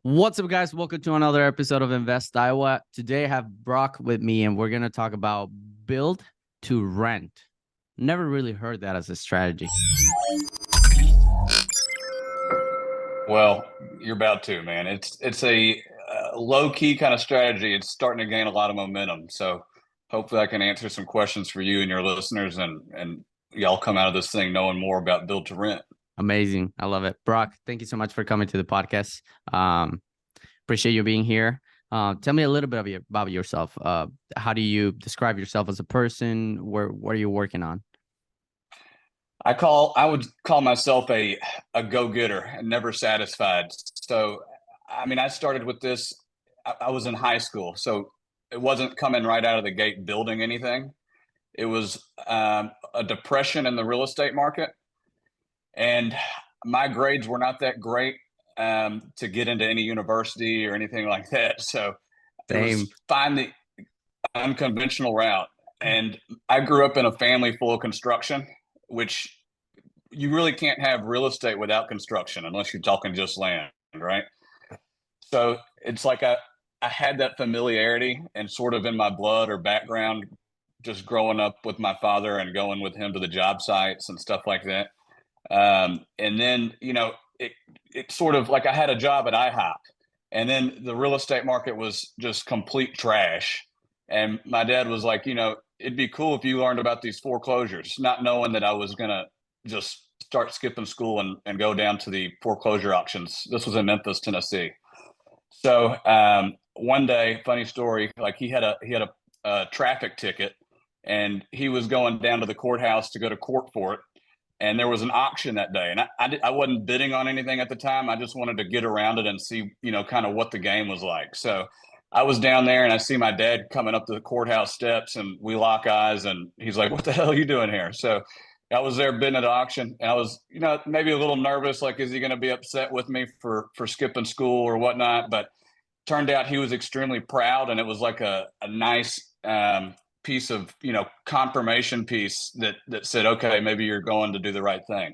What's up, guys? Welcome to another episode of Invest Iowa. Today I have Brock with me, and we're going to talk about build to rent. Never really heard that as a strategy. Well, you're about to, man. It's a low key kind of strategy. It's starting to gain a lot of momentum. So hopefully, I can answer some questions for you and your listeners, and y'all come out of this thing knowing more about build to rent. Amazing. I love it. Brock, thank you so much for coming to the podcast. Appreciate you being here. Tell me a little bit about yourself. How do you describe yourself as a person? What are you working on? I would call myself a go-getter and never satisfied. So I mean, I started with this. I was in high school, so it wasn't coming right out of the gate building anything. It was a depression in the real estate market, and my grades were not that great to get into any university or anything like that. So it Same. was find the unconventional route. And I grew up in a family full of construction, which you really can't have real estate without construction unless you're talking just land, right? So it's like I had that familiarity and sort of in my blood or background, just growing up with my father and going with him to the job sites and stuff like that. And then, it sort of like I had a job at IHOP, and then the real estate market was just complete trash. And my dad was like, it'd be cool if you learned about these foreclosures, not knowing that I was going to just start skipping school and go down to the foreclosure auctions. This was in Memphis, Tennessee. So one day, funny story, like he had a traffic ticket, and he was going down to the courthouse to go to court for it. And there was an auction that day, and I wasn't bidding on anything at the time. I just wanted to get around it and see, kind of what the game was like. So I was down there, and I see my dad coming up the courthouse steps, and we lock eyes, and he's like, "What the hell are you doing here?" So I was there bidding at auction, and I was, maybe a little nervous, like, is he going to be upset with me for skipping school or whatnot? But turned out he was extremely proud, and it was like a nice piece of confirmation piece that said, okay, maybe you're going to do the right thing.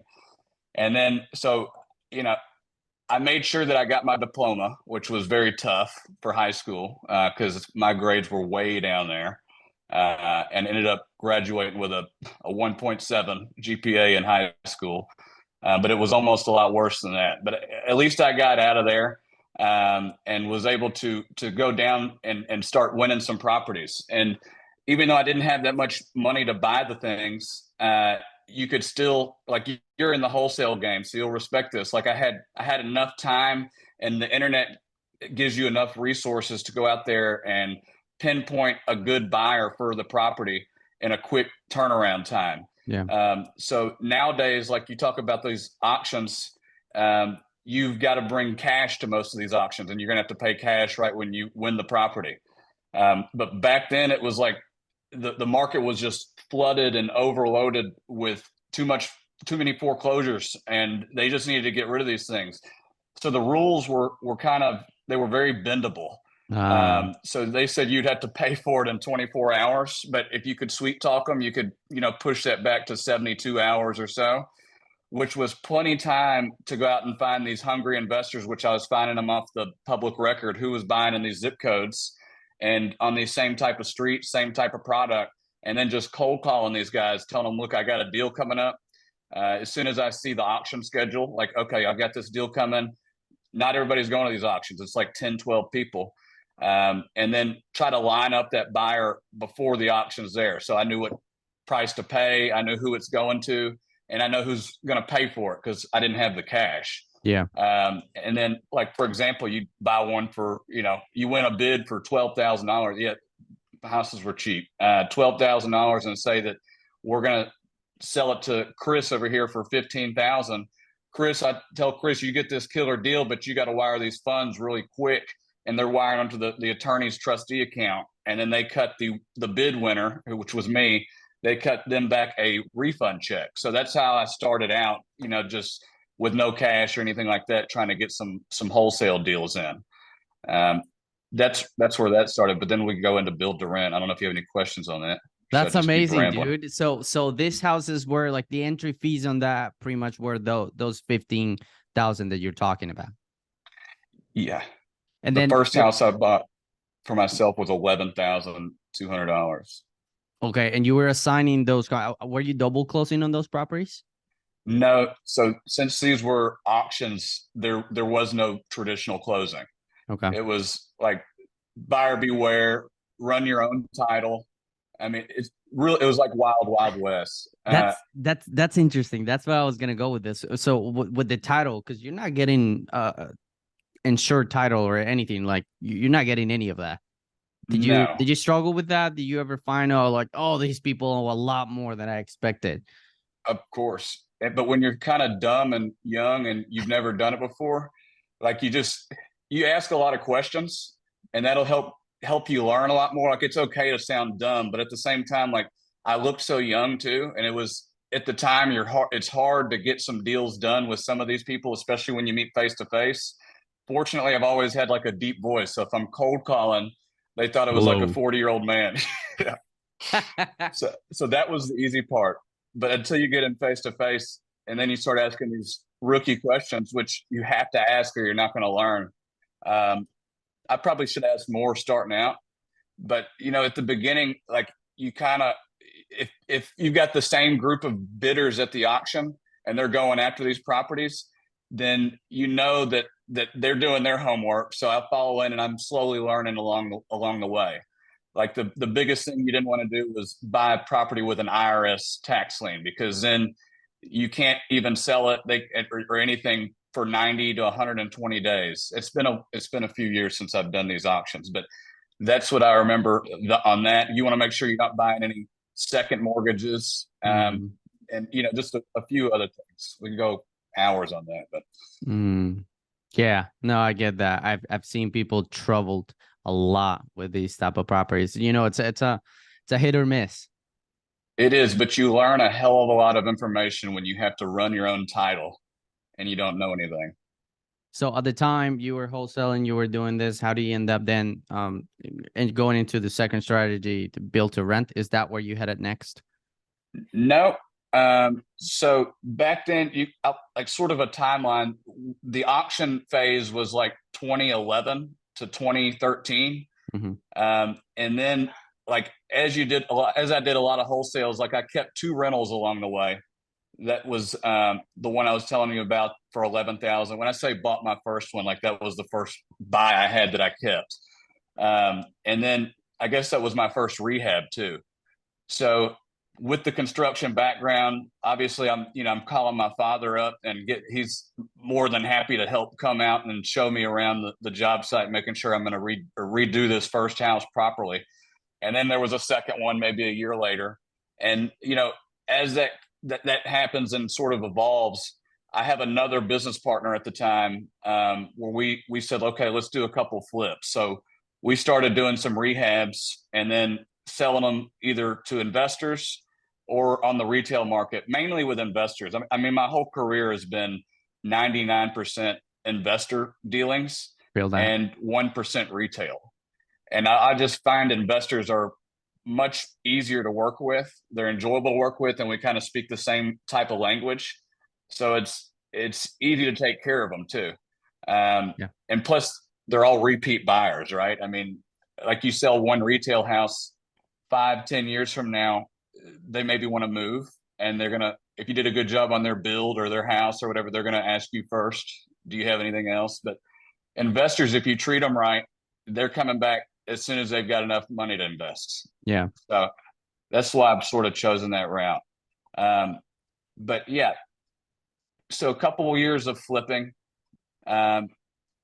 And then so you know I made sure that I got my diploma, which was very tough for high school because my grades were way down there, and ended up graduating with a 1.7 GPA in high school. But it was almost a lot worse than that. But at least I got out of there, and was able to go down and start winning some properties. And even though I didn't have that much money to buy the things, you could still, like, you're in the wholesale game, so you'll respect this. Like I had enough time, and the internet gives you enough resources to go out there and pinpoint a good buyer for the property in a quick turnaround time. Yeah. So nowadays, like you talk about these auctions, you've got to bring cash to most of these auctions, and you're going to have to pay cash right when you win the property. But back then, it was like the market was just flooded and overloaded with too many foreclosures, and they just needed to get rid of these things. So the rules were kind of, they were very bendable. Uh, So they said you'd have to pay for it in 24 hours, but if you could sweet talk them, you could, push that back to 72 hours or so, which was plenty time to go out and find these hungry investors, which I was finding them off the public record, who was buying in these zip codes and on these same type of streets, same type of product, and then just cold calling these guys, telling them, look, I got a deal coming up. As soon as I see the auction schedule, like, okay, I've got this deal coming. Not everybody's going to these auctions. It's like 10, 12 people. And then try to line up that buyer before the auction's there. So I knew what price to pay. I knew who it's going to, and I know who's going to pay for it because I didn't have the cash. yeah. And then, like, for example, you buy one for, you win a bid for $12,000. Yeah, houses were cheap. $12,000, and say that we're going to sell it to Chris over here for 15,000. Chris, I tell Chris, you get this killer deal, but you got to wire these funds really quick, and they're wiring them to the attorney's trustee account, and then they cut the bid winner, which was me. They cut them back a refund check. So that's how I started out, just with no cash or anything like that, trying to get some wholesale deals in. Um, that's where that started. But then we go into build to rent. I don't know if you have any questions on that. Should I That's just keep amazing, rambling? dude. So these houses were like the entry fees on that pretty much were those 15,000 that you're talking about. Yeah. And The then first house I bought for myself was $11,200. okay, and you were assigning those. Were you double closing on those properties? No, so since these were auctions, there was no traditional closing. Okay. It was like buyer beware, run your own title. I mean, it's really, it was like wild, wild west. That's interesting. That's why I was gonna go with this. So with the title, because you're not getting insured title or anything, like you're not getting any of that. No, Did you struggle with that? Did you ever find out like, oh, these people know a lot more than I expected? of course. But when you're kind of dumb and young and you've never done it before, like you ask a lot of questions, and that'll help you learn a lot more. Like it's okay to sound dumb, but at the same time, like I looked so young too, and it was at the time it's hard to get some deals done with some of these people, especially when you meet face to face. Fortunately, I've always had like a deep voice, so if I'm cold calling, they thought it was like a Hello. 40-year-old man. So that was the easy part. But until you get in face to face, and then you start asking these rookie questions, which you have to ask or you're not going to learn. Um, I probably should ask more starting out, but at the beginning, like you kind of, if you've got the same group of bidders at the auction and they're going after these properties, then that they're doing their homework. So I follow in and I'm slowly learning along the way. Like the biggest thing you didn't want to do was buy a property with an IRS tax lien, because then you can't even sell it or anything for 90 to 120 days. It's been a few years since I've done these auctions, but that's what I remember on that. You want to make sure you're not buying any second mortgages, Mm, and just a few other things. We can go hours on that, but mm. Yeah, no, I get that. I've seen people troubled a lot with these type of properties. It's a hit or miss. it is. But you learn a hell of a lot of information when you have to run your own title and you don't know anything. So at the time you were wholesaling, you were doing this. How do you end up then and going into the second strategy to build to rent? Is that where you headed next? No. So back then, like sort of a timeline. The auction phase was like 2011 to 2013. Hmm. And then like as I did a lot of wholesales, like I kept two rentals along the way. That was the one I was telling you about for 11,000. When I say bought my first one, like that was the first buy I had that I kept. And then I guess that was my first rehab too. So with the construction background, obviously I'm calling my father up and he's more than happy to help come out and show me around the job site, making sure I'm going to redo this first house properly. And then there was a second one maybe a year later. And as that happens and sort of evolves, I have another business partner at the time, where we said, okay, let's do a couple flips. So we started doing some rehabs and then selling them either to investors or on the retail market, mainly with investors. I mean, my whole career has been 99% investor dealings Feel that. and 1% retail. And I just find investors are much easier to work with. They're enjoyable to work with, and we kind of speak the same type of language. So it's easy to take care of them too. Yeah. And plus, they're all repeat buyers, right? I mean, like you sell one retail house 5, 10 years from now, they maybe want to move, and they're gonna, if you did a good job on their build or their house or whatever, they're gonna ask you first, do you have anything else? But investors, if you treat them right, they're coming back as soon as they've got enough money to invest. Yeah. So that's why I've sort of chosen that route. Um, but yeah, so a couple of years of flipping. Um,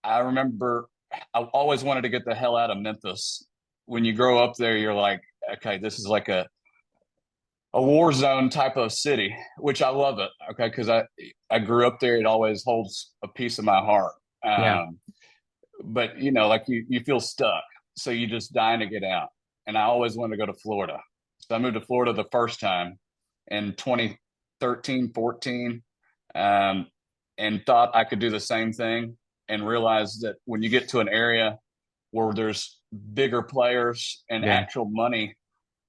I remember I always wanted to get the hell out of Memphis. When you grow up there, you're like, okay, this is like a war zone type of city, which I love it. Okay, because I grew up there. It always holds a piece of my heart. Yeah. But like you feel stuck, so you just dying to get out. And I always wanted to go to Florida, so I moved to Florida the first time in 2013, 14, and thought I could do the same thing, and realized that when you get to an area where there's bigger players and Yeah. actual money,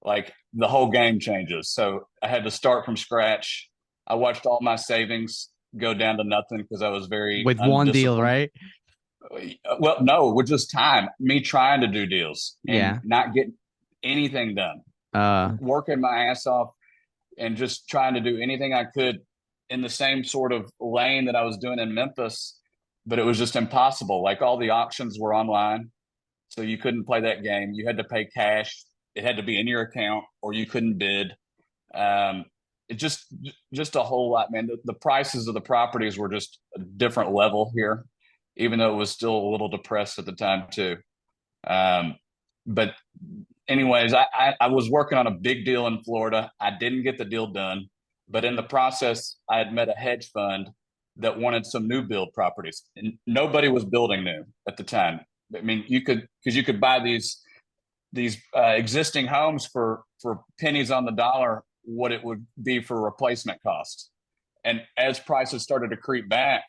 like the whole game changes. So I had to start from scratch. I watched all my savings go down to nothing because I was very With one deal, undisciplined. right? Well, no, with just time, me trying to do deals and Yeah. not getting anything done, Uh, working my ass off and just trying to do anything I could in the same sort of lane that I was doing in Memphis, but it was just impossible. Like all the auctions were online, so you couldn't play that game. You had to pay cash. It had to be in your account, or you couldn't bid. Um, it just a whole lot, man. The prices of the properties were just a different level here, even though it was still a little depressed at the time too. Um, but anyways, I was working on a big deal in Florida. I didn't get the deal done, but in the process, I had met a hedge fund that wanted some new build properties, and nobody was building new at the time. I mean, you could because you could buy these existing homes for pennies on the dollar what it would be for replacement costs. And as prices started to creep back,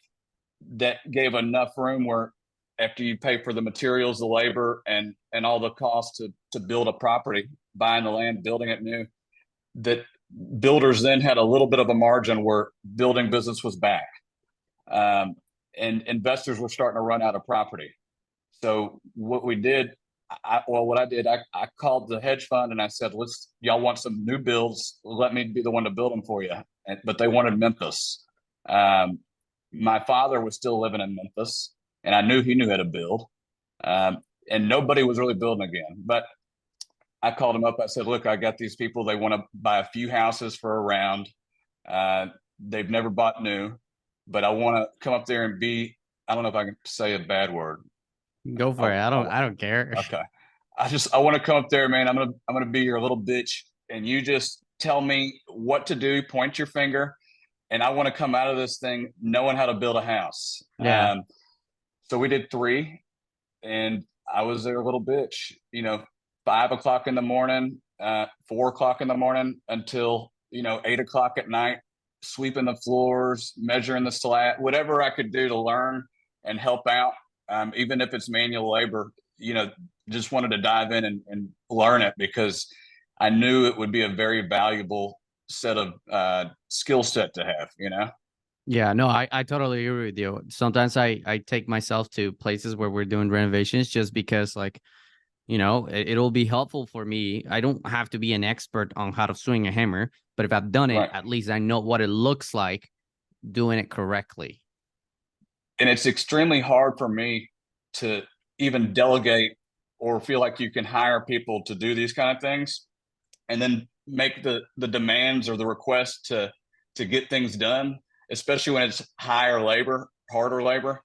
that gave enough room where after you pay for the materials, the labor, and all the costs to build a property, buying the land, building it new, that builders then had a little bit of a margin where building business was back, um, and investors were starting to run out of property. So what we did, what I did, I called the hedge fund and I said, "Let's y'all want some new builds? Let me be the one to build them for you." But they wanted Memphis. Um, my father was still living in Memphis, and I knew he knew how to build. And nobody was really building again. But I called him up. I said, "Look, I got these people. They want to buy a few houses for a round. Uh, they've never bought new, but I want to come up there and be. I don't know if I can say a bad word. go for it. I don't care. Okay. I want to come up there, man. I'm gonna be your little bitch, and you just tell me what to do. Point your finger, and I want to come out of this thing knowing how to build a house. Yeah. So we did three, and I was their little bitch. 5 o'clock in the morning, 4 o'clock in the morning until 8 o'clock at night, sweeping the floors, measuring the slat, whatever I could do to learn and help out, even if it's manual labor. Just wanted to dive in and learn it because I knew it would be a very valuable set of skill set to have. Yeah, no, I totally agree with you. Sometimes I take myself to places where we're doing renovations just because like, it'll be helpful for me. I don't have to be an expert on how to swing a hammer, but if I've done it, Right. at least I know what it looks like doing it correctly. And it's extremely hard for me to even delegate or feel like you can hire people to do these kind of things and then make the demands or the request to get things done, especially when it's higher labor, harder labor.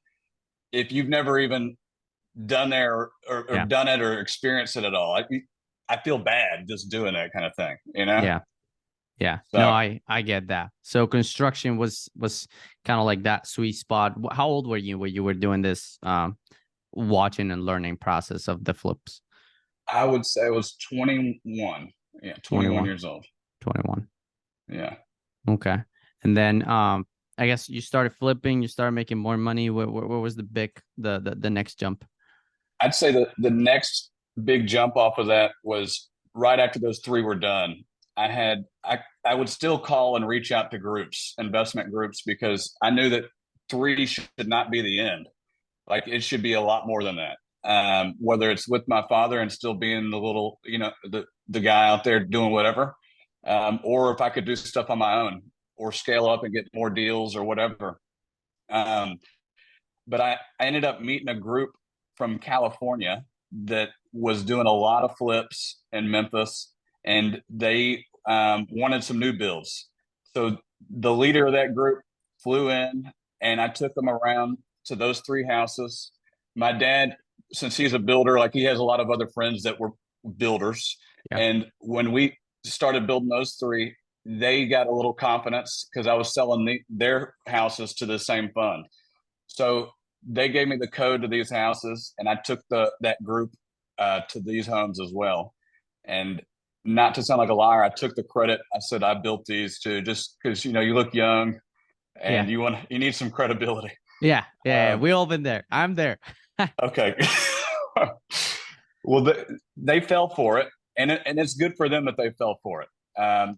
If you've never even done there or Yeah. done it or experienced it at all, I feel bad just doing that kind of thing. Yeah. Yeah. No, So I get that. So construction was kind of like that sweet spot. How old were you when you were doing this watching and learning process of the flips? I would say I was 21. Yeah, 21 21, years old. 21. Yeah. Okay. And then I guess you started flipping, you started making more money. What was the big the next jump? I'd say the next big jump off of that was right after those three were done. I would still call and reach out to groups, investment groups, because I knew that three should not be the end. Like it should be a lot more than that. Whether it's with my father and still being the little, the guy out there doing whatever, or if I could do stuff on my own or scale up and get more deals or whatever. Um, but I ended up meeting a group from California that was doing a lot of flips in Memphis, and they wanted some new builds. So the leader of that group flew in, and I took them around to those three houses. My dad, since he's a builder, like he has a lot of other friends that were builders, Yeah. and when we started building those three, they got a little confidence because I was selling their houses to the same fund. So they gave me the code to these houses, and I took that group to these homes as well. And not to sound like a liar, I took the credit. I said I built these too, just because you look young Yeah. and you need some credibility. Yeah. Yeah. Um, We all been there. I'm there. okay. Well, they fell for it, and it's good for them that they fell for it.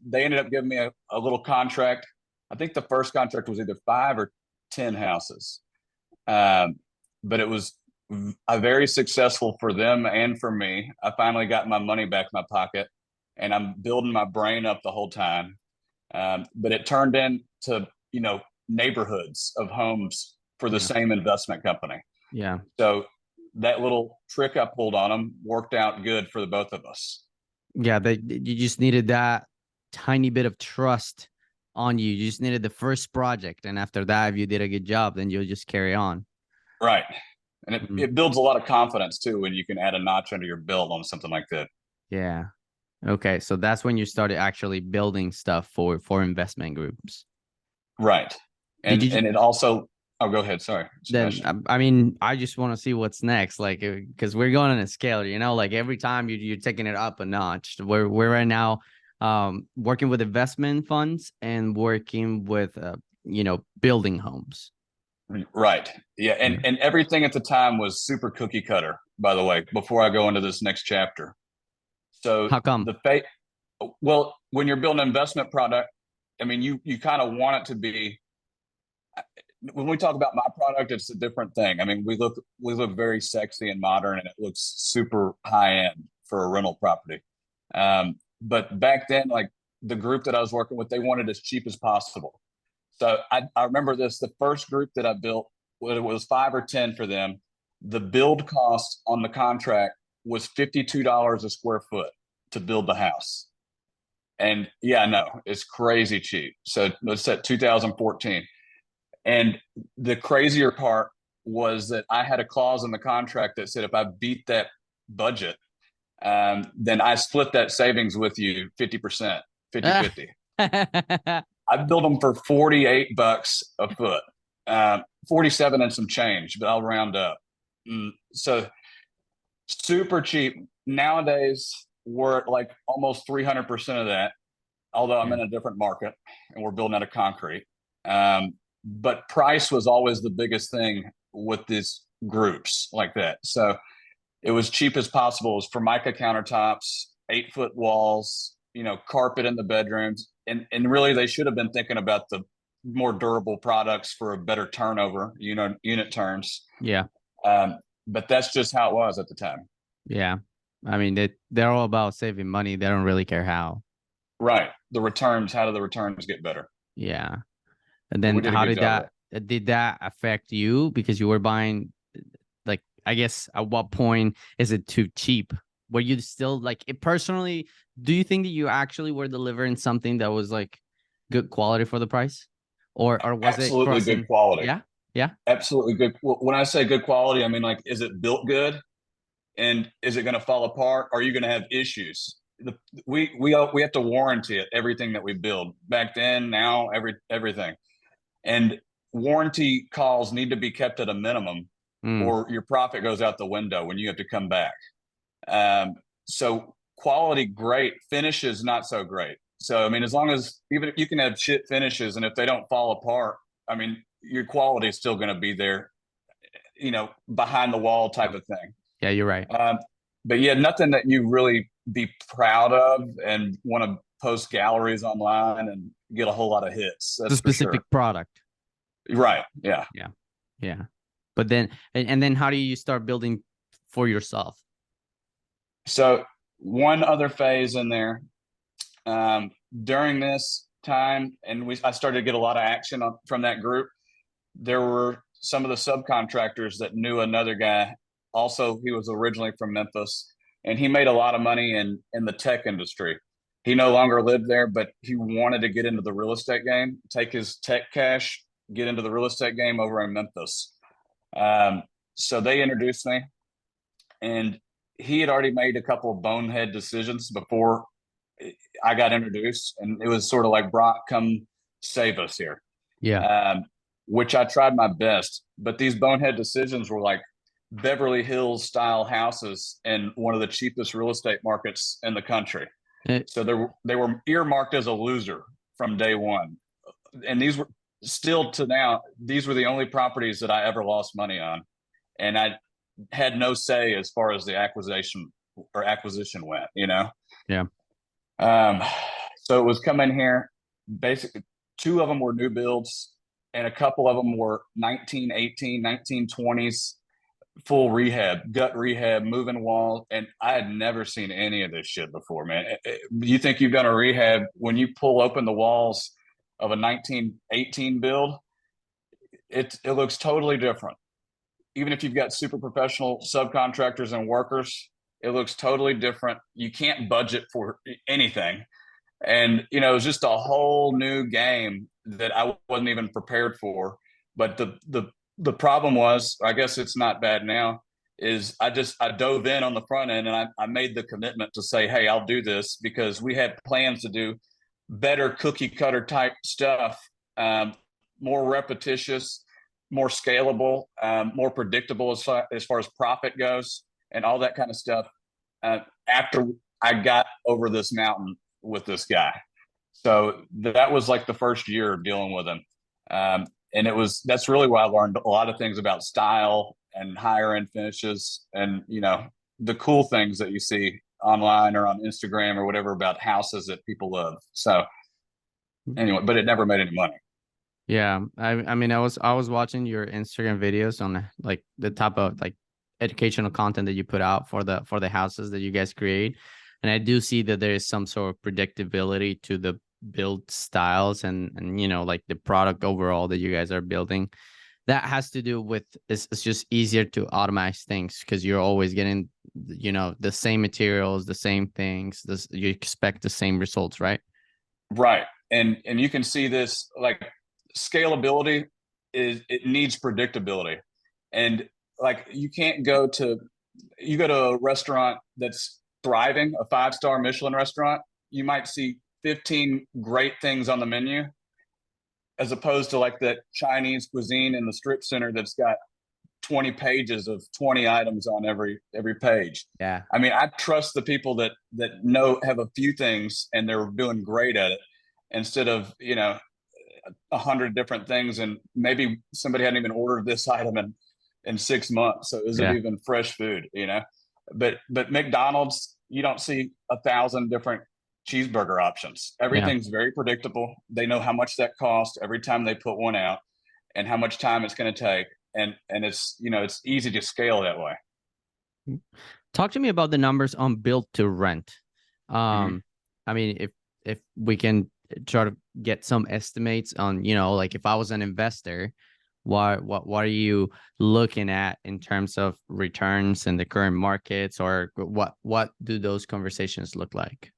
They ended up giving me a little contract. I think the first contract was either 5 or 10 houses. Um, but it was a very successful for them and for me. I finally got my money back in my pocket, and I'm building my brain up the whole time. But it turned into, neighborhoods of homes for the Yeah. same investment company. Yeah. So that little trick I pulled on them worked out good for the both of us. Yeah. You just needed that tiny bit of trust on you. You just needed the first project. And after that, if you did a good job, then you'll just carry on. Right. And Mhm. it builds a lot of confidence too when you can add a notch under your belt on something like that. Yeah. Okay. So that's when you started actually building stuff for investment groups. Right. Did And you it also, oh, go ahead. Sorry. then I mean, I just want to see what's next, like, because we're going on a scale, like every time you're taking it up a notch. We're right now working with investment funds and working with building homes. Right. Yeah. Yeah. And everything at the time was super cookie cutter, by the way, before I go into this next chapter. So How come? well, when you're building an investment product, I mean, you kind of want it to be, when we talk about my product, it's a different thing. I mean, we look very sexy and modern, and it looks super high end for a rental property. But back then, like the group that I was working with, they wanted as cheap as possible. So I remember this. The first group that I built, it was 5 or 10 for them. The build cost on the contract was $52 a square foot to build the house. And yeah, no, it's crazy cheap. So let's at 2014. And the crazier part was that I had a clause in the contract that said if I beat that budget, then I split that savings with you 50%, 50/50. I built them for $48 a foot, 47 and some change, but I'll round up. So super cheap. Nowadays, we're at like almost 300% of that, although I'm Yeah. in a different market and we're building out of concrete. But price was always the biggest thing with these groups like that. So it was cheap as possible. It was Formica countertops, 8-foot walls, carpet in the bedrooms. And really, they should have been thinking about the more durable products for a better turnover, unit turns. Yeah. But that's just how it was at the time. Yeah. I mean, they're all about saving money. They don't really care how. Right. The returns, how do the returns get better? Yeah. And And we then did a how good did job of that. did that affect you because you were buying, like, I guess at what point is it too cheap? Were you still like it personally? Do you think that you actually were delivering something that was like good quality for the price, or was it Absolutely good crossing? quality. Yeah, yeah, Absolutely good. When I say good quality, I mean, like, is it built good? And is it going to fall apart? Are you going to have issues? We have to warranty it, everything that we build. Back then, now, everything. And warranty calls need to be kept at a minimum, mm, or your profit goes out the window when you have to come back. So quality great, finishes not so great. So I mean, as long as, even if you can have shit finishes, and if they don't fall apart, I mean, your quality is still going to be there, behind the wall type of thing. yeah. You're right. But yeah, nothing that you really be proud of and want to post galleries online and get a whole lot of hits. The That's for specific sure. product. Right. Yeah. Yeah, yeah. But then and then how do you start building for yourself? So one other phase in there, during this time, and I started to get a lot of action from that group. There were some of the subcontractors that knew another guy. Also, he was originally from Memphis, and he made a lot of money in the tech industry. He no longer lived there, but he wanted to get into the real estate game, take his tech cash, get into the real estate game over in Memphis. Um, so they introduced me, and he had already made a couple of bonehead decisions before I got introduced, and it was sort of like, Brock, come save us here. Yeah. Which I tried my best, but these bonehead decisions were like Beverly Hills style houses in one of the cheapest real estate markets in the country. Eh, So they were earmarked as a loser from day one. And these were still to now, these were the only properties that I ever lost money on. And I had no say as far as the acquisition went. yeah. Um, so it was coming here. Basically, two of them were new builds, and a couple of them were 1918, 1920s. full rehab, gut rehab, moving walls, and I had never seen any of this shit before, man. You think you've done a rehab when you pull open the walls of a 1918 build, it looks totally different. Even if you've got super professional subcontractors and workers, it looks totally different. You can't budget for anything. And, you know, it was just a whole new game that I wasn't even prepared for. But the problem was, I guess it's not bad now, is I dove in on the front end and I made the commitment to say, hey, I'll do this because we had plans to do better cookie cutter type stuff, more repetitious, more scalable, more predictable as far as profit goes, and all that kind of stuff. After I got over this mountain with this guy, so that was like the first year of dealing with him, and that's really why I learned a lot of things about style and higher end finishes, and you know the cool things that you see online or on Instagram or whatever about houses that people love. So anyway, but it never made any money. Yeah, I mean I was watching your Instagram videos on like the type of like educational content that you put out for the houses that you guys create, and I do see that there is some sort of predictability to the build styles and you know like the product overall that you guys are building. That has to do with it's just easier to automate things because you're always getting you know the same materials, the same things, you expect the same results, right? Right. And you can see this like scalability is it needs predictability. And like you go to a restaurant that's thriving, a five-star Michelin restaurant, you might see 15 great things on the menu as opposed to like that Chinese cuisine in the strip center that's got 20 pages of 20 items on every page. Yeah. I mean, I trust the people that know have a few things and they're doing great at it instead of, you know, 100 different things and maybe somebody hadn't even ordered this item in 6 months. So is it Yeah. even fresh food, you know? But McDonald's, you don't see 1,000 different cheeseburger options. Yeah. Everything's very predictable. They know how much that costs every time they put one out and how much time it's going to take. And it's, you know, it's easy to scale that way. Talk to me about the numbers on build to rent. Mm-hmm. I mean, if we can try to get some estimates on, you know, like if I was an investor, what are you looking at in terms of returns in the current markets, or what do those conversations look like?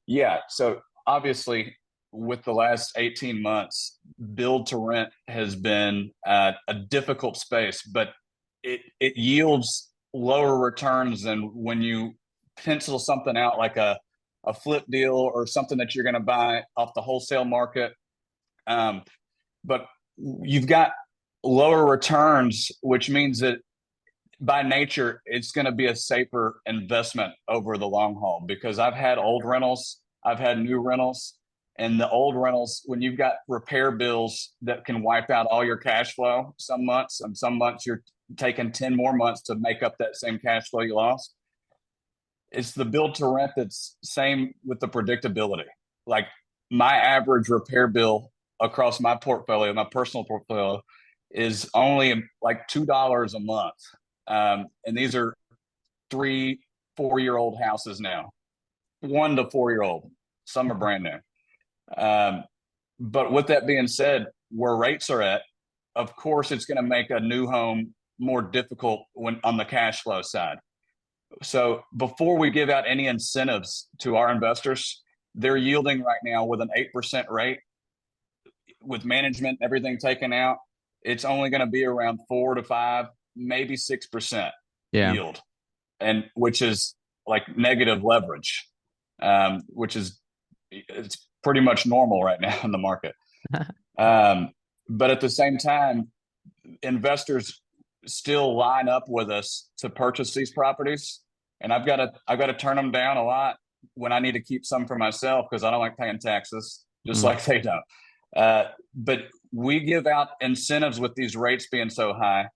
Yeah. So obviously, with the last 18 months, build to rent has been a difficult space, but it yields lower returns than when you pencil something out like a flip deal or something that you're going to buy off the wholesale market. But you've got lower returns, which means that by nature, it's going to be a safer investment over the long haul because I've had old rentals, I've had new rentals, and the old rentals, when you've got repair bills that can wipe out all your cash flow some months, and some months you're taking 10 more months to make up that same cash flow you lost. It's the build to rent that's same with the predictability. Like my average repair bill across my portfolio, my personal portfolio, is only like $2 a month. And these are 3, 4 year old houses now, 1 to 4 year old. Some are brand new. But with that being said, where rates are at, of course, it's going to make a new home more difficult when on the cash flow side. So before we give out any incentives to our investors, they're yielding right now with an 8% rate with management, everything taken out. It's only going to be around 4 to 5, maybe 6% Yeah. yield, and which is like negative leverage, which is it's pretty much normal right now in the market. But at the same time, investors still line up with us to purchase these properties, and I've got to turn them down a lot when I need to keep some for myself because I don't like paying taxes, just Mm. like they don't. But we give out incentives with these rates being so high.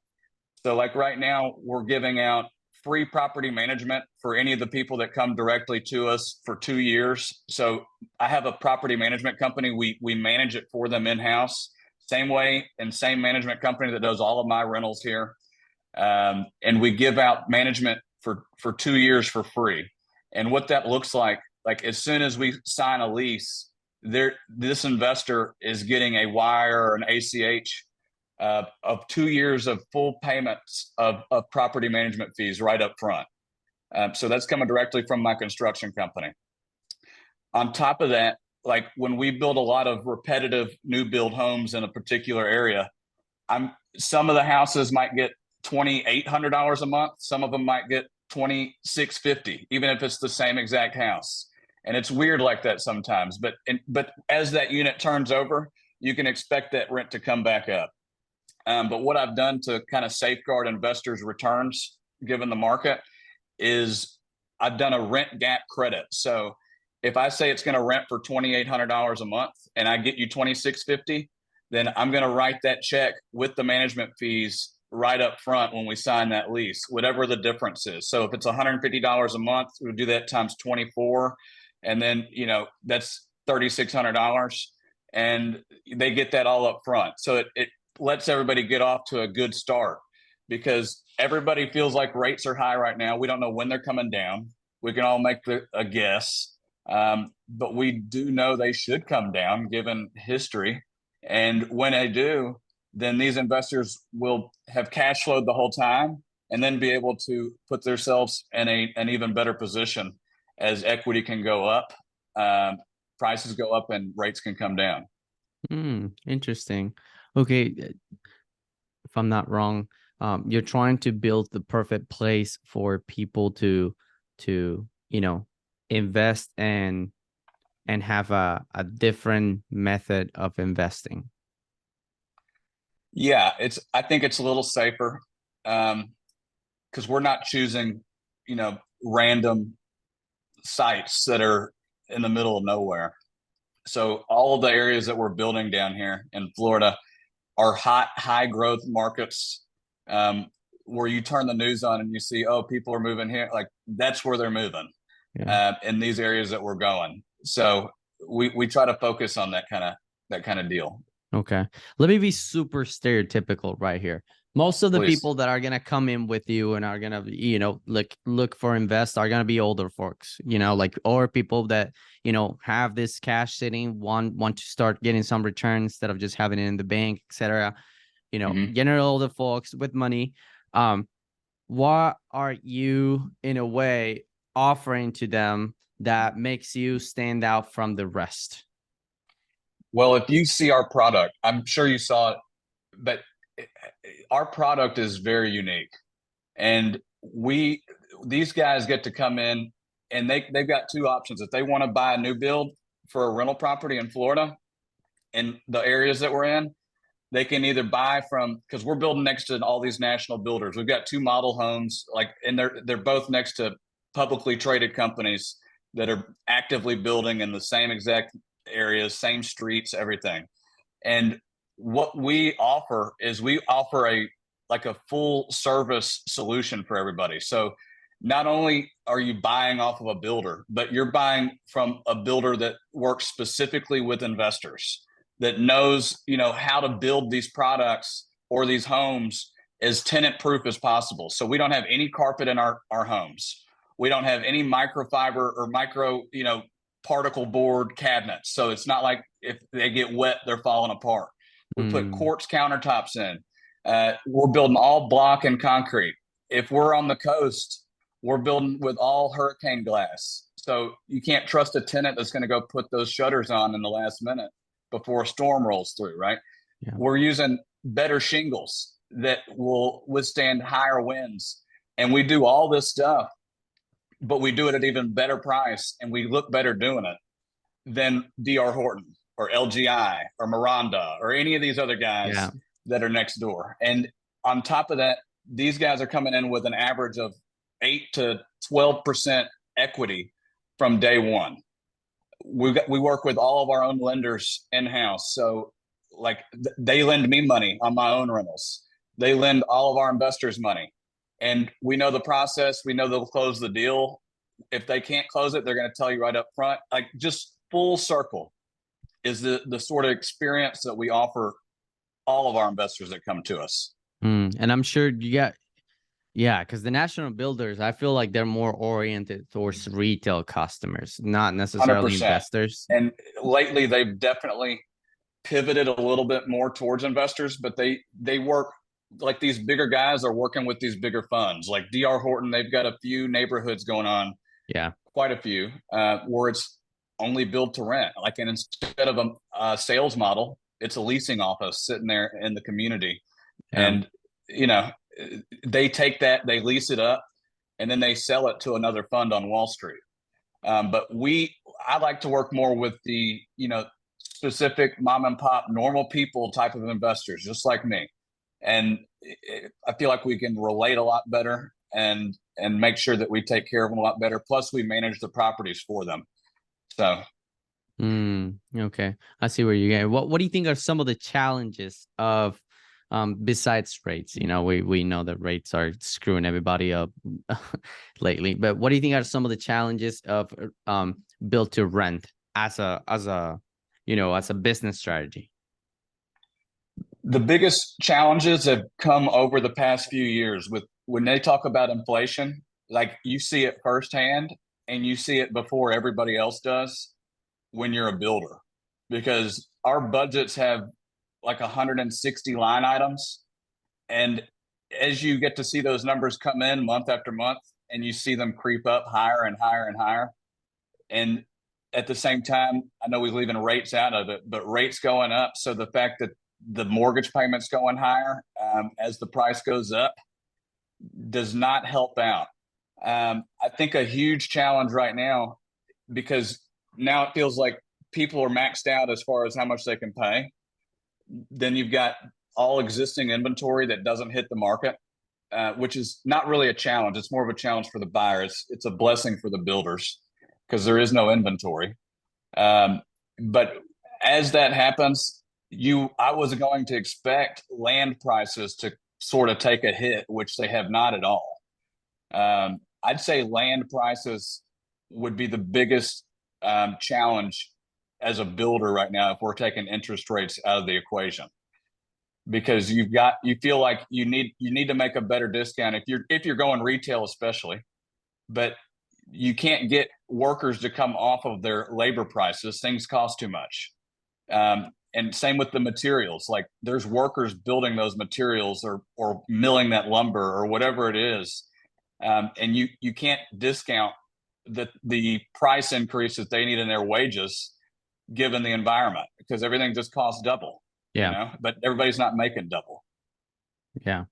So, like right now, we're giving out free property management for any of the people that come directly to us for 2 years. So, I have a property management company. We manage it for them in house, same way and same management company that does all of my rentals here. And we give out management for 2 years for free. And what that looks like as soon as we sign a lease, this investor is getting a wire or an ACH of 2 years of full payments of property management fees right up front. So that's coming directly from my construction company. On top of that, like when we build a lot of repetitive new build homes in a particular area, some of the houses might get $2,800 a month. Some of them might get $2,650, even if it's the same exact house. And it's weird like that sometimes. But as that unit turns over, you can expect that rent to come back up. But what I've done to kind of safeguard investors' returns, given the market, is I've done a rent gap credit. So if I say it's going to rent for $2,800 a month and I get you $2,650, then I'm going to write that check with the management fees right up front when we sign that lease, whatever the difference is. So if it's $150 a month, we'll do that times 24. And then, that's $3,600 and they get that all up front. So it lets everybody get off to a good start because everybody feels like rates are high right now. We don't know when they're coming down. We can all make a guess. But we do know they should come down given history. And when they do, then these investors will have cash flowed the whole time and then be able to put themselves in an even better position as equity can go up, prices go up, and rates can come down. Interesting. Okay, if I'm not wrong, you're trying to build the perfect place for people to invest and have a different method of investing. Yeah, I think it's a little safer because we're not choosing, random sites that are in the middle of nowhere. So all of the areas that we're building down here in Florida are high growth markets where you turn the news on and you see, oh, people are moving here. Like that's where they're moving in these areas that we're going. So we try to focus on that kind of deal. Okay. Let me be super stereotypical right here. Most of the Please. people that are going to come in with you and are going to, look for invest are going to be older folks, or people that, have this cash sitting, want to start getting some return instead of just having it in the bank, etc. General older folks with money. What are you in a way offering to them that makes you stand out from the rest? Well, if you see our product, I'm sure you saw it, but our product is very unique. And these guys get to come in and they've got two options. If they want to buy a new build for a rental property in Florida, in the areas that we're in, they can either buy because we're building next to all these national builders. We've got two model homes, and they're both next to publicly traded companies that are actively building in the same exact areas, same streets, everything. And what we offer is we offer a full service solution for everybody. So not only are you buying off of a builder, but you're buying from a builder that works specifically with investors, that knows, how to build these products or these homes as tenant proof as possible. So we don't have any carpet in our homes. We don't have any microfiber or micro, particle board cabinets. So it's not like if they get wet, they're falling apart. We put quartz countertops in. We're building all block and concrete. If we're on the coast, we're building with all hurricane glass. So you can't trust a tenant that's going to go put those shutters on in the last minute before a storm rolls through, right? Yeah. We're using better shingles that will withstand higher winds. And we do all this stuff, but we do it at even better price, and we look better doing it than D.R. Horton or LGI or Miranda or any of these other guys that are next door. And on top of that, these guys are coming in with an average of 8 to 12% equity from day one. We work with all of our own lenders in-house. So they lend me money on my own rentals. They lend all of our investors money. And we know the process. We know they'll close the deal. If they can't close it, they're going to tell you right up front. Just full circle is the sort of experience that we offer all of our investors that come to us. And I'm sure you got Yeah, because the national builders, I feel like they're more oriented towards retail customers, not necessarily 100%. investors. And lately, they've definitely pivoted a little bit more towards investors, but they work like these bigger guys are working with these bigger funds like DR Horton. They've got a few neighborhoods going on, Yeah. quite a few, where it's only built to rent. Like, and instead of a sales model, it's a leasing office sitting there in the community. Yeah. And, you know, they take that, they lease it up, and then they sell it to another fund on Wall Street. But I like to work more with the, specific mom and pop, normal people type of investors, just like me. And I feel like we can relate a lot better and make sure that we take care of them a lot better. Plus, we manage the properties for them. So Okay. I see where you're going. What do you think are some of the challenges of besides rates? We know that rates are screwing everybody up lately, but what do you think are some of the challenges of build to rent as a business strategy? the biggest challenges have come over the past few years with when they talk about inflation, like you see it firsthand and you see it before everybody else does when you're a builder, because our budgets have like 160 line items. And as you get to see those numbers come in month after month and you see them creep up higher and higher and higher. And at the same time, I know we're leaving rates out of it, but rates going up. So the fact that the mortgage payments going higher as the price goes up does not help out. I think a huge challenge right now, because now it feels like people are maxed out as far as how much they can pay. Then you've got all existing inventory that doesn't hit the market, which is not really a challenge. It's more of a challenge for the buyers. It's a blessing for the builders because there is no inventory. But as that happens, I was going to expect land prices to sort of take a hit, which they have not at all. I'd say land prices would be the biggest challenge as a builder right now if we're taking interest rates out of the equation, because you feel like you need to make a better discount if you're going retail especially, but you can't get workers to come off of their labor prices. Things cost too much. And same with the materials. Like there's workers building those materials or milling that lumber or whatever it is. And you can't discount the price increase that they need in their wages given the environment, because everything just costs double. Yeah. But everybody's not making double. Yeah.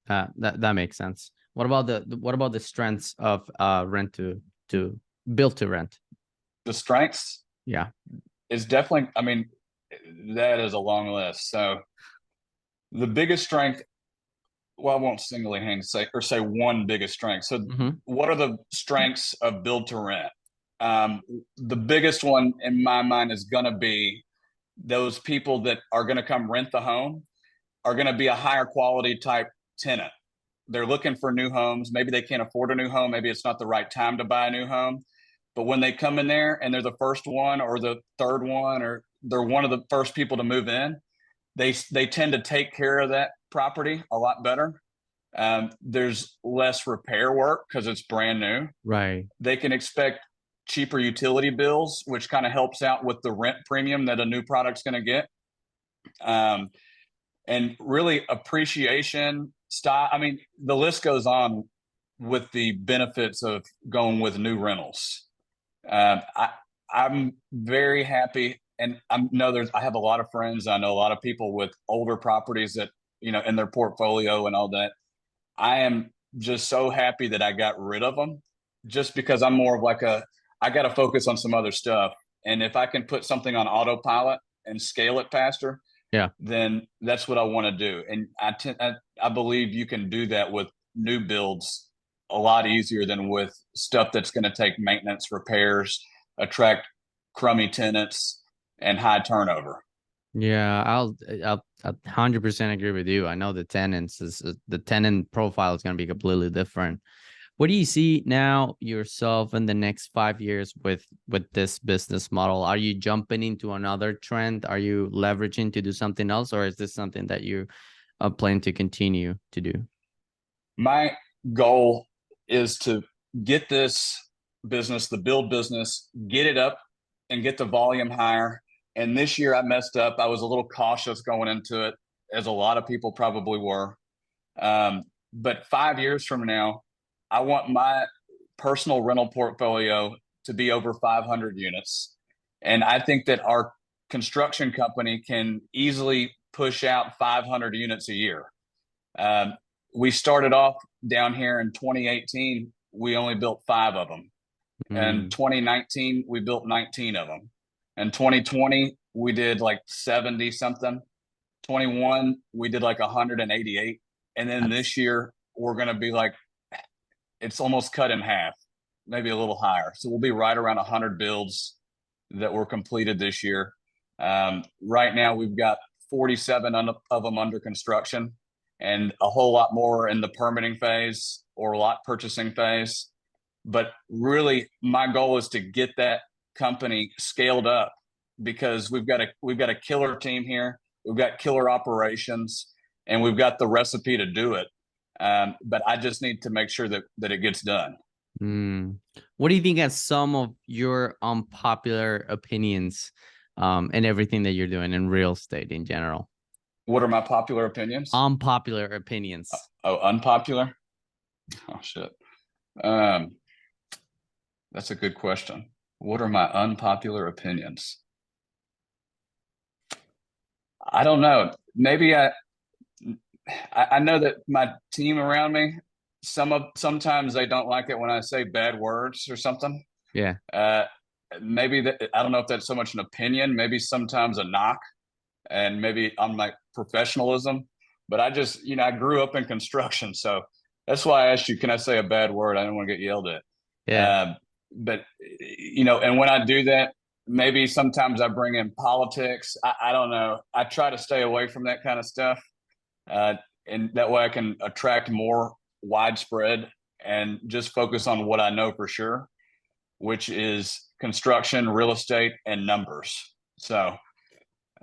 That makes sense. What about the strengths of rent to build to rent? The strengths, Yeah, is definitely, I mean, that is a long list. So the biggest strength, well, I won't singly say one biggest strength. So what are the strengths of build to rent? The biggest one in my mind is going to be those people that are going to come rent the home are going to be a higher quality type tenant. They're looking for new homes. Maybe they can't afford a new home. Maybe it's not the right time to buy a new home. But when they come in there and they're the first one or the third one, or they're one of the first people to move in, they tend to take care of that property a lot better. There's less repair work because it's brand new. right. They can expect cheaper utility bills, which kind of helps out with the rent premium that a new product's going to get. And really appreciation, style. I mean, the list goes on with the benefits of going with new rentals. I'm very happy, and I have a lot of friends. I know a lot of people with older properties that in their portfolio and all that. I am just so happy that I got rid of them, just because I'm more of like I got to focus on some other stuff, and if I can put something on autopilot and scale it faster, Yeah. then that's what I want to do. And I believe you can do that with new builds a lot easier than with stuff that's going to take maintenance, repairs, attract crummy tenants, and high turnover. Yeah, I'll 100% agree with you. I know the tenant profile is going to be completely different. What do you see now yourself in the next 5 years with this business model? Are you jumping into another trend? Are you leveraging to do something else, or is this something that you plan to continue to do? My goal is to get this business, the build business, get it up and get the volume higher. And this year I messed up. I was a little cautious going into it, as a lot of people probably were. But 5 years from now, I want my personal rental portfolio to be over 500 units. And I think that our construction company can easily push out 500 units a year. Um, we started off down here in 2018, we only built 5 of them. In Mm, 2019, we built 19 of them. In 2020, we did like 70 something. 21, we did like 188. And then this that's year, we're going to be like, it's almost cut in half, maybe a little higher. So we'll be right around 100 builds that were completed this year. Right now, we've got 47 of them under construction and a whole lot more in the permitting phase or lot purchasing phase. But really, my goal is to get that company scaled up, because we've got a killer team here. We've got killer operations, and we've got the recipe to do it. But I just need to make sure that it gets done. mm. What do you think are some of your unpopular opinions and everything that you're doing in real estate in general? What are my popular opinions? Unpopular opinions. Oh, unpopular? Oh, shit. Um, that's a good question. What are my unpopular opinions? I don't know. Maybe I know that my team around me, sometimes they don't like it when I say bad words or something. Yeah. Uh, maybe that, I don't know if that's so much an opinion, maybe sometimes a knock, and maybe on my professionalism. But I just, I grew up in construction, so that's why I asked you, can I say a bad word? I didn't want to get yelled at. Yeah. But and when I do that, maybe sometimes I bring in politics. I don't know. I try to stay away from that kind of stuff, uh, and that way I can attract more widespread and just focus on what I know for sure, which is construction, real estate, and numbers. So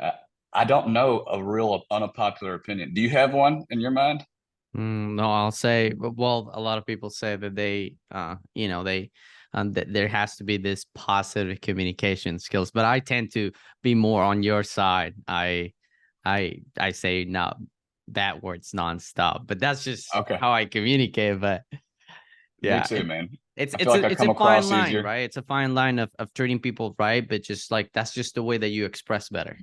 uh, I don't know a real unpopular opinion. Do you have one in your mind? No, I'll say, well, a lot of people say that that there has to be this positive communication skills, but I tend to be more on your side. I say no bad words nonstop, but that's just Okay, how I communicate. But me yeah, too, man. it's I feel it's like a I it's come a fine across line, easier. right? It's a fine line of treating people right, but just like that's just the way that you express better.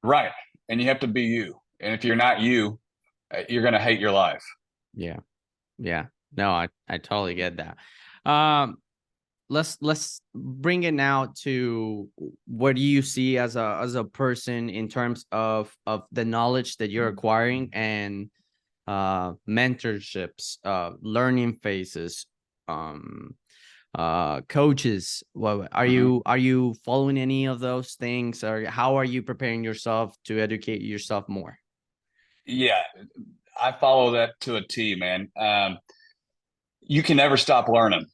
Right. And you have to be you. And if you're not you, you're going to hate your life. Yeah, yeah. No, I totally get that. Um, let's bring it now to what do you see as a person in terms of the knowledge that you're acquiring and mentorships, learning phases, um coaches. Well, Mhm. are you following any of those things, or how are you preparing yourself to educate yourself more? Yeah, I follow that to a T, man. You can never stop learning.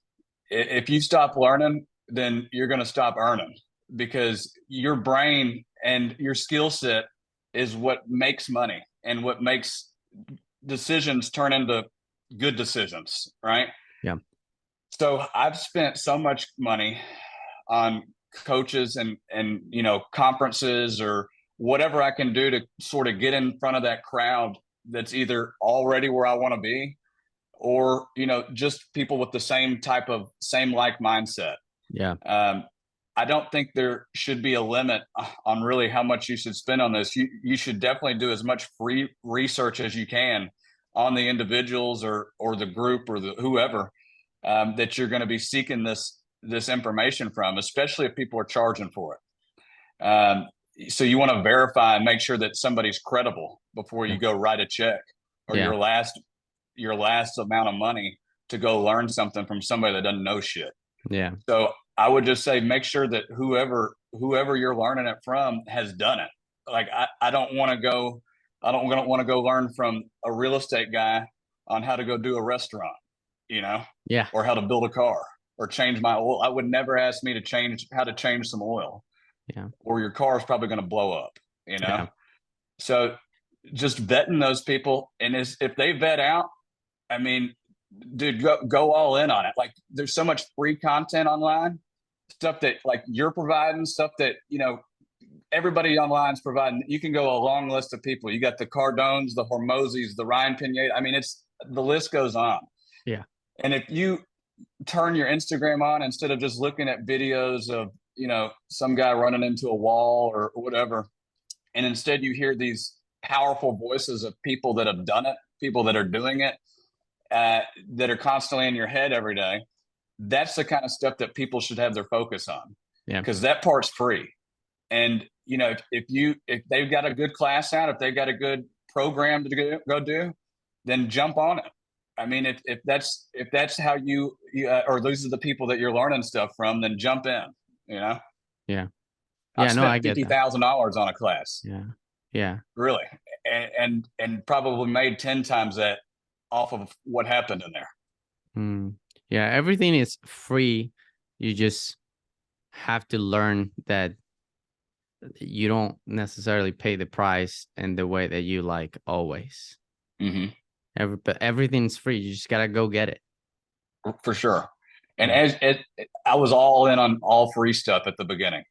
If you stop learning, then you're going to stop earning, because your brain and your skill set is what makes money and what makes decisions turn into good decisions, right? Yeah. So I've spent so much money on coaches and conferences or whatever I can do to sort of get in front of that crowd that's either already where I want to be, or just people with the same like mindset. Yeah. um, I don't think there should be a limit on really how much you should spend on this. You should definitely do as much free research as you can on the individuals or the group or the whoever, that you're going to be seeking this information from, especially if people are charging for it. So you want to verify and make sure that somebody's credible before Yeah. you go write a check, or Yeah. your last amount of money to go learn something from somebody that doesn't know shit. Yeah. So I would just say make sure that whoever you're learning it from has done it. Like I don't want to go I don't want to go learn from a real estate guy on how to go do a restaurant, you know, Yeah. or how to build a car or change my oil. I would never ask me to change how to change some oil, Yeah. or your car is probably going to blow up, you know? Yeah. So just vetting those people. And if they vet out, I mean, dude, go all in on it. Like there's so much free content online, stuff that like you're providing, stuff that, everybody online is providing. You can go a long list of people. You got the Cardones, the Hormozis, the Ryan Pineda. I mean, the list goes on. Yeah. And if you turn your Instagram on instead of just looking at videos of, some guy running into a wall or whatever, and instead you hear these powerful voices of people that have done it, people that are doing it, that are constantly in your head every day. That's the kind of stuff that people should have their focus on. Yeah. Because that part's free. And if they've got a good class out, if they've got a good program to go do, then jump on it. I mean, if that's how you or those are the people that you're learning stuff from, then jump in. Yeah. I No, I spent get that. $50,000 on a class. Yeah. Yeah. Really, and probably made 10 times that off of what happened in there. Yeah, everything is free. You just have to learn that you don't necessarily pay the price in the way that you like always. Mm-hmm. But everything's free. You just gotta go get it. For sure. And I was all in on all free stuff at the beginning,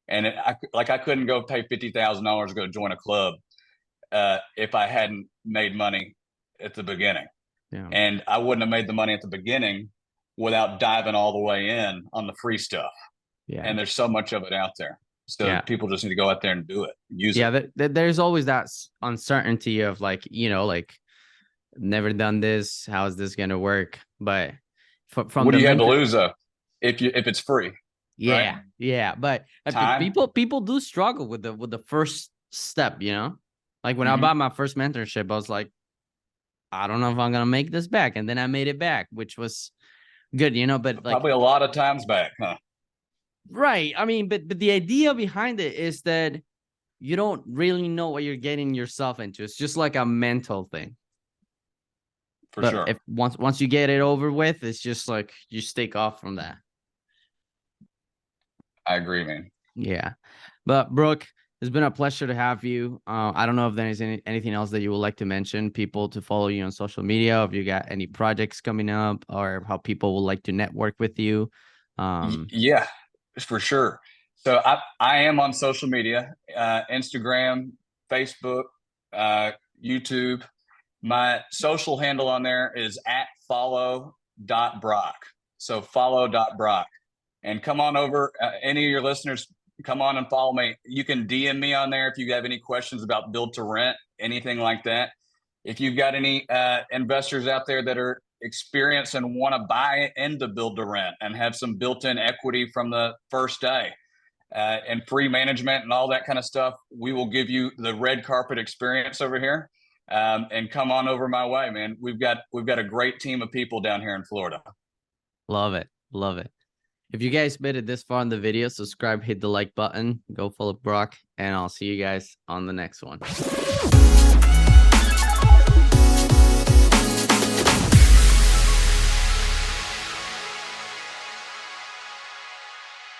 and I couldn't go pay $50,000 to go join a club if I hadn't made money at the beginning. Yeah. And I wouldn't have made the money at the beginning without diving all the way in on the free stuff. Yeah. And there's so much of it out there. So people just need to go out there and do it. Use it. There's always that uncertainty of like, like never done this. How is this going to work? But from what do you have to lose though? If it's free. Yeah. Right? Yeah. But people do struggle with the first step, like when I bought my first mentorship, I was like, I don't know if I'm going to make this back. And then I made it back, which was good, but like probably a lot of times back, huh? Right. I mean, but the idea behind it is that you don't really know what you're getting yourself into. It's just like a mental thing. For sure. If once you get it over with, it's just like you stake off from that. I agree, man. Yeah. But Brooke, it's been a pleasure to have you. I don't know if there's anything else that you would like to mention, people to follow you on social media, if you got any projects coming up, or how people would like to network with you. Yeah, for sure. So I am on social media, Instagram, Facebook, YouTube. My social handle on there is @follow.brock. So follow.brock. And come on over. Any of your listeners, come on and follow me. You can DM me on there if you have any questions about build to rent, anything like that. If you've got any investors out there that are experienced and want to buy into build to rent and have some built-in equity from the first day and free management and all that kind of stuff, we will give you the red carpet experience over here. And come on over my way, man. We've got a great team of people down here in Florida. Love it. Love it. If you guys made it this far in the video, subscribe, hit the like button, go follow Brock, and I'll see you guys on the next one.